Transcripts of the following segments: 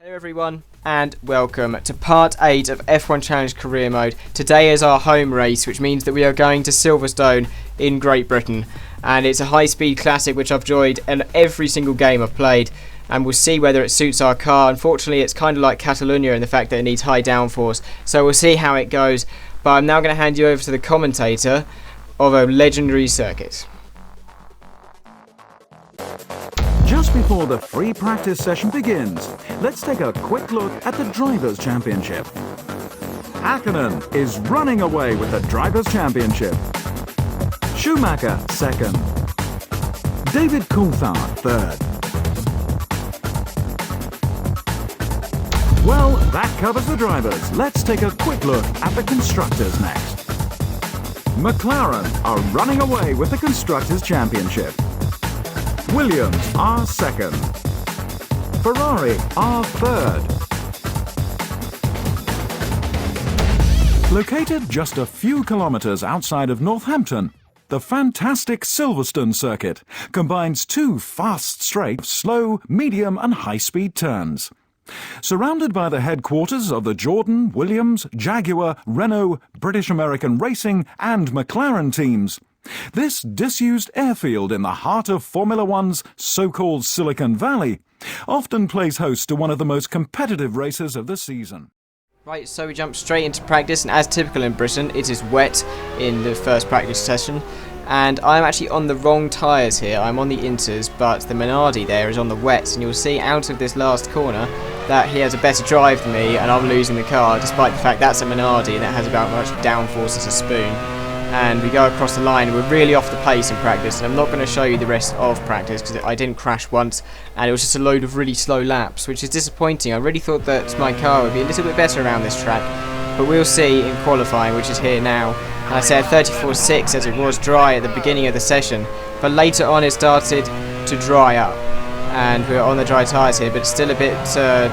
Hello everyone and welcome to part 8 of F1 Challenge Career Mode. Today is our home race, which means that we are going to Silverstone in Great Britain, and it's a high-speed classic which I've enjoyed in every single game I've played, and we'll see whether it suits our car. Unfortunately, it's kind of like Catalonia in the fact that it needs high downforce, so we'll see how it goes. But I'm now going to hand you over to the commentator of a legendary circuit. Just before the free practice session begins, let's take a quick look at the Drivers' Championship. Häkkinen is running away with the Drivers' Championship. Schumacher second. David Coulthard third. Well, that covers the drivers. Let's take a quick look at the constructors next. McLaren are running away with the Constructors' Championship. Williams are second. Ferrari are third. Located just a few kilometers outside of Northampton, the fantastic Silverstone circuit combines two fast, straight, slow, medium and high-speed turns. Surrounded by the headquarters of the Jordan, Williams, Jaguar, Renault, British American Racing and McLaren teams, this disused airfield in the heart of Formula One's so-called Silicon Valley often plays host to one of the most competitive races of the season. Right, so we jump straight into practice, and as typical in Britain, it is wet in the first practice session, and I'm actually on the wrong tyres here. I'm on the Inters, but the Minardi there is on the wets, and you'll see out of this last corner that he has a better drive than me, and I'm losing the car, despite the fact that's a Minardi and it has about much downforce as a spoon. And we go across the line. We're really off the pace in practice, and I'm not going to show you the rest of practice because I didn't crash once and it was just a load of really slow laps, which is disappointing. I really thought that my car would be a little bit better around this track, but we'll see in qualifying, which is here now. And I said 34.6 as it was dry at the beginning of the session, but later on it started to dry up and we're on the dry tyres here, but it's still a bit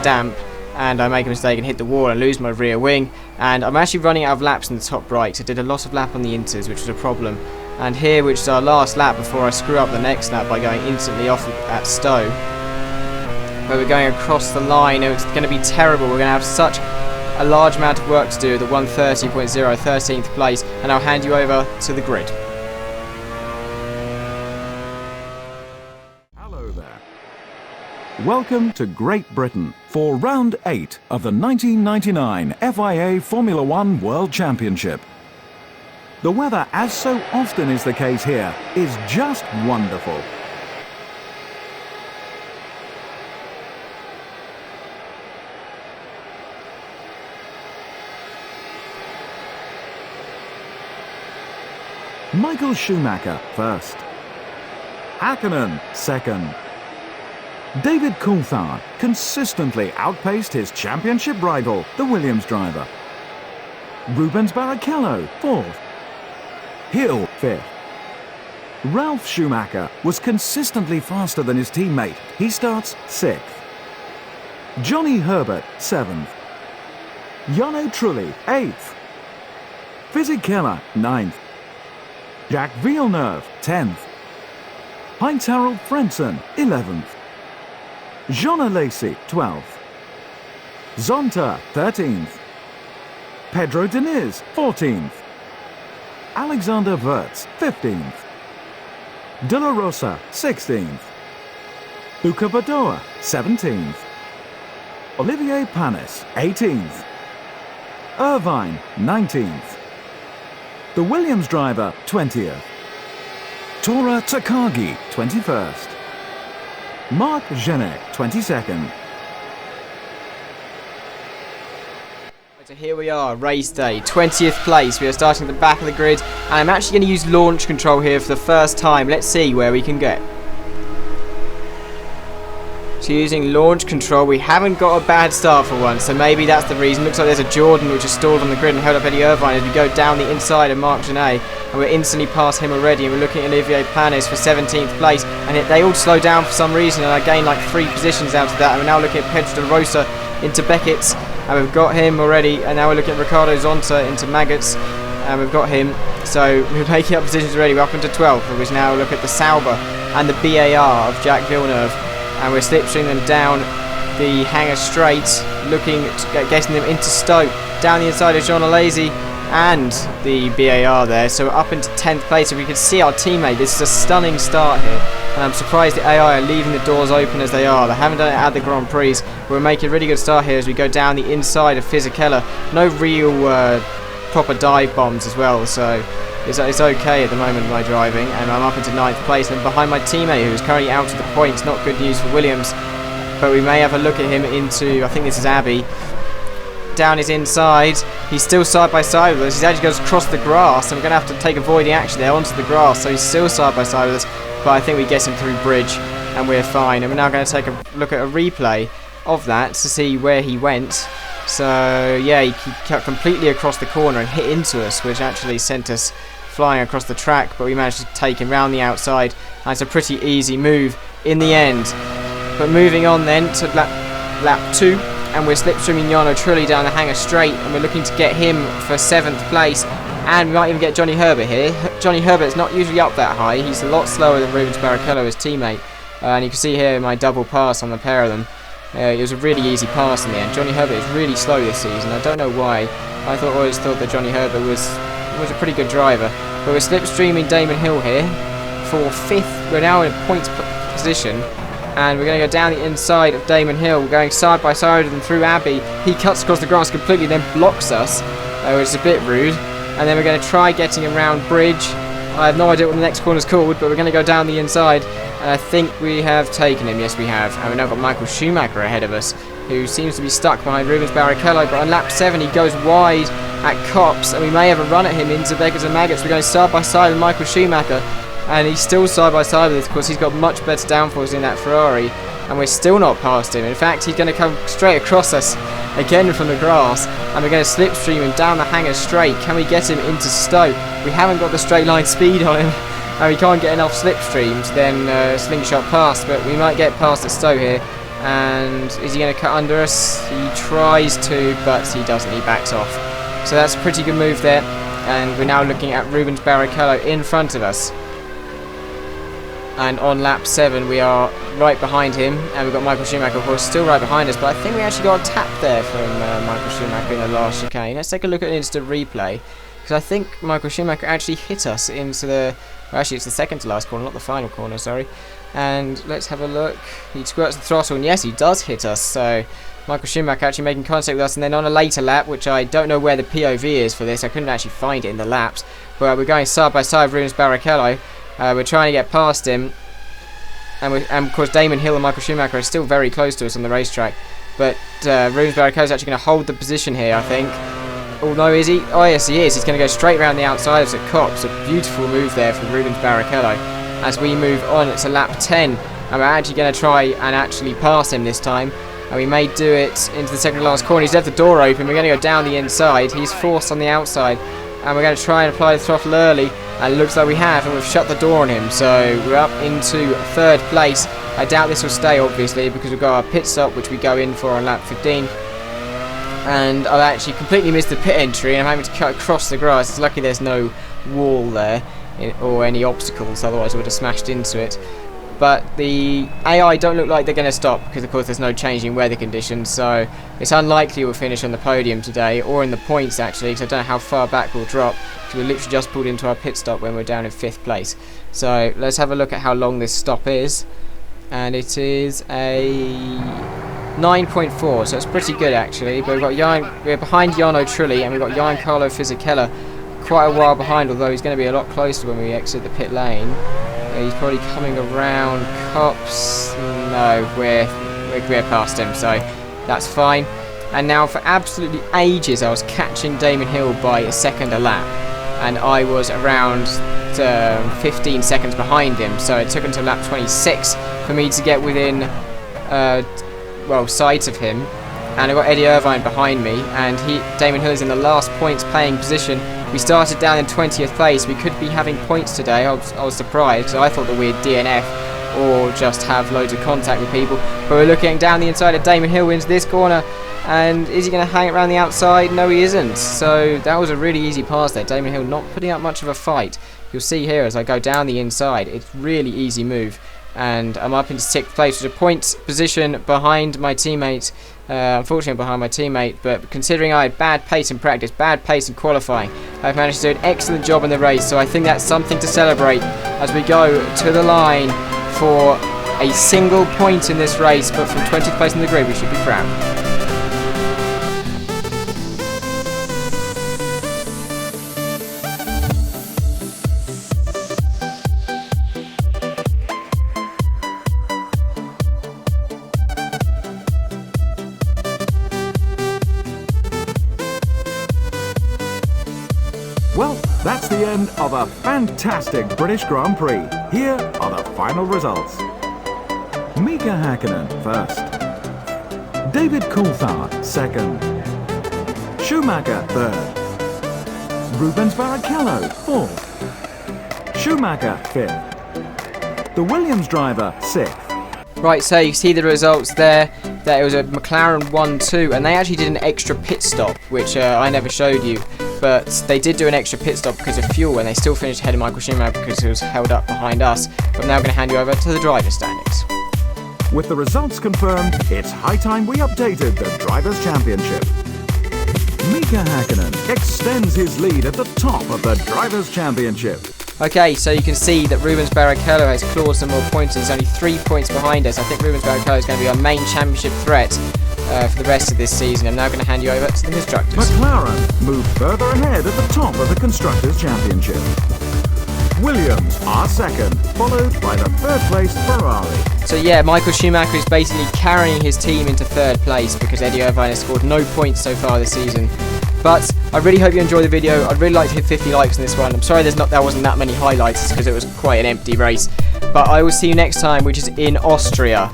damp, and I make a mistake and hit the wall and lose my rear wing, and I'm actually running out of laps in the top right. I did a lot of lap on the Inters, which was a problem, and here, which is our last lap before I screw up the next lap by going instantly off at Stowe, where we're going across the line. It's going to be terrible. We're going to have such a large amount of work to do at the 130.0, 13th place, and I'll hand you over to the grid. Hello there. Welcome to Great Britain for round 8 of the 1999 FIA Formula One World Championship. The weather, as so often is the case here, is just wonderful. Michael Schumacher first. Häkkinen second. David Coulthard consistently outpaced his championship rival, the Williams driver. Rubens Barrichello, fourth. Hill, fifth. Ralf Schumacher was consistently faster than his teammate. He starts sixth. Johnny Herbert, seventh. Jarno Trulli, eighth. Fisichella, ninth. Jacques Villeneuve, 10th. Heinz-Harald Frentzen, 11th. Jean Alesi, 12th. Zonta, 13th. Pedro Diniz, 14th. Alexander Wurz, 15th. De La Rosa, 16th. Luca Badoa, 17th. Olivier Panis, 18th. Irvine, 19th. The Williams driver, 20th. Tora Takagi, 21st. Mark Genek, 22nd. So here we are, race day, 20th place. We are starting at the back of the grid, and I'm actually going to use launch control here for the first time. Let's see where we can get. So using launch control, we haven't got a bad start for once, so maybe that's the reason. Looks like there's a Jordan which is stalled on the grid and held up Eddie Irvine as we go down the inside of Mark Genet, and we're instantly past him already, and we're looking at Olivier Panis for 17th place, and they all slow down for some reason, and I gained like 3 positions out of that, and we're now looking at Pedro de Rosa into Beckett's, and we've got him already, and now we're looking at Ricardo Zonta into Maggots, and we've got him, so we're making up positions already. We're up into 12th, we now look at the Sauber and the BAR of Jacques Villeneuve, and we're slipstreaming them down the hanger straight, looking at getting them into Stowe. Down the inside of Jean Alesi and the BAR there, so we're up into 10th place. So we can see our teammate. This is a stunning start here, and I'm surprised the AI are leaving the doors open as they are. They haven't done it at the Grand Prix. We're making a really good start here as we go down the inside of Fisichella. No real proper dive bombs as well, so it's okay at the moment of my driving, and I'm up into 9th place and behind my teammate who's currently out of the points. Not good news for Williams, but we may have a look at him into, I think this is Abbey. Down his inside, he's still side by side with us. He actually goes across the grass, and we're going to have to take avoiding action there onto the grass, so he's still side by side with us, but I think we get him through bridge and we're fine. And we're now going to take a look at a replay of that to see where he went. So yeah, he cut completely across the corner and hit into us, which actually sent us flying across the track, but we managed to take him round the outside, and it's a pretty easy move in the end. But moving on then to lap 2, and we're slipstreaming Jarno Trulli down the hanger straight, and we're looking to get him for 7th place, and we might even get Johnny Herbert here. Johnny Herbert's not usually up that high. He's a lot slower than Rubens Barrichello, his teammate, and you can see here my double pass on the pair of them. It was a really easy pass in the end. Johnny Herbert is really slow this season. I don't know why. I always thought that Johnny Herbert was a pretty good driver. But we're slipstreaming Damon Hill here for 5th. We're now in a points position, and we're going to go down the inside of Damon Hill. We're going side by side with him through Abbey. He cuts across the grass completely, then blocks us, which is a bit rude. And then we're going to try getting around bridge. I have no idea what the next corner's called, but we're going to go down the inside, and I think we have taken him. Yes, we have. And we've now got Michael Schumacher ahead of us, who seems to be stuck behind Rubens Barrichello, but on lap 7 he goes wide at Copse, and we may have a run at him into Beggars and Maggots. We're going side by side with Michael Schumacher, and he's still side by side with us. Of course, he's got much better downforce in that Ferrari, and we're still not past him. In fact, he's going to come straight across us again from the grass, and we're going to slipstream him down the hanger straight. Can we get him into Stowe? We haven't got the straight line speed on him, and we can't get enough slipstreams, then slingshot past, but we might get past at Stowe here. And is he going to cut under us? He tries to, but he doesn't. He backs off. So that's a pretty good move there, and we're now looking at Rubens Barrichello in front of us. And on lap 7 we are right behind him, and we've got Michael Schumacher, of course, still right behind us, but I think we actually got a tap there from Michael Schumacher in the last chicane. Let's take a look at an instant replay, because I think Michael Schumacher actually hit us into the, well, actually it's the second to last corner, not the final corner, sorry. And let's have a look. He squirts the throttle, and yes, he does hit us, so Michael Schumacher actually making contact with us. And then on a later lap, which I don't know where the POV is for this, I couldn't actually find it in the laps, but we're going side by side with Rubens Barrichello. We're trying to get past him, and of course Damon Hill and Michael Schumacher are still very close to us on the racetrack, but Rubens Barrichello is actually going to hold the position here, I think. Oh no, is he? Oh yes, he is. He's going to go straight around the outside of the Copse. A beautiful move there from Rubens Barrichello. As we move on, it's a lap 10, and we're actually going to try and actually pass him this time, and we may do it into the second to last corner. He's left the door open. We're going to go down the inside. He's forced on the outside, and we're going to try and apply the throttle early, and it looks like we have, and we've shut the door on him. So we're up into 3rd place. I doubt this will stay, obviously, because we've got our pit stop, which we go in for on lap 15. And I've actually completely missed the pit entry, and I'm having to cut across the grass. It's lucky there's no wall there or any obstacles, otherwise I would have smashed into it. But the AI don't look like they're going to stop, because of course there's no changing weather conditions, so it's unlikely we'll finish on the podium today, or in the points actually, because I don't know how far back we'll drop, because we literally just pulled into our pit stop when we're down in 5th place. So let's have a look at how long this stop is, and it is a 9.4, so it's pretty good actually. But we're behind Jarno Trulli, and we've got Giancarlo Fisichella quite a while behind, although he's going to be a lot closer when we exit the pit lane. He's probably coming around Copse. No, we're past him, so that's fine. And now for absolutely ages I was catching Damon Hill by a second a lap, and I was around 15 seconds behind him, so it took until lap 26 for me to get within sight of him. And I've got Eddie Irvine behind me, and Damon Hill is in the last points playing position. We started down in 20th place. We could be having points today. I was surprised, because I thought that we'd DNF or just have loads of contact with people. But we're looking down the inside of Damon Hill into this corner, and is he going to hang it around the outside? No, he isn't. So that was a really easy pass there. Damon Hill not putting up much of a fight. You'll see here as I go down the inside, it's really easy move. and I'm up into 6th place, which is a points position behind my teammate. Unfortunately, I'm behind my teammate, but considering I had bad pace in practice, bad pace in qualifying, I've managed to do an excellent job in the race, so I think that's something to celebrate as we go to the line for a single point in this race, but from 20th place in the grid we should be proud. Well, that's the end of a fantastic British Grand Prix. Here are the final results. Mika Häkkinen first. David Coulthard second. Schumacher third. Rubens Barrichello fourth. Schumacher fifth. The Williams driver sixth. Right, so you see the results there. That it was a McLaren 1-2, and they actually did an extra pit stop, which I never showed you. But they did do an extra pit stop because of fuel, and they still finished ahead of Michael Schumacher because he was held up behind us. But I'm now going to hand you over to the driver's standings. With the results confirmed, it's high time we updated the Drivers' Championship. Mika Häkkinen extends his lead at the top of the Drivers' Championship. Okay, so you can see that Rubens Barrichello has clawed some more points. He's only 3 points behind us. I think Rubens Barrichello is going to be our main championship threat for the rest of this season. I'm now going to hand you over to the Constructors. McLaren moved further ahead at the top of the Constructors' Championship. Williams are second, followed by the third place Ferrari. So yeah, Michael Schumacher is basically carrying his team into third place because Eddie Irvine has scored no points so far this season. But I really hope you enjoyed the video. I'd really like to hit 50 likes on this one. I'm sorry there wasn't that many highlights because it was quite an empty race. But I will see you next time, which is in Austria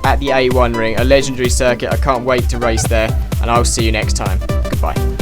at the A1 ring, a legendary circuit. I can't wait to race there, and I'll see you next time. Goodbye.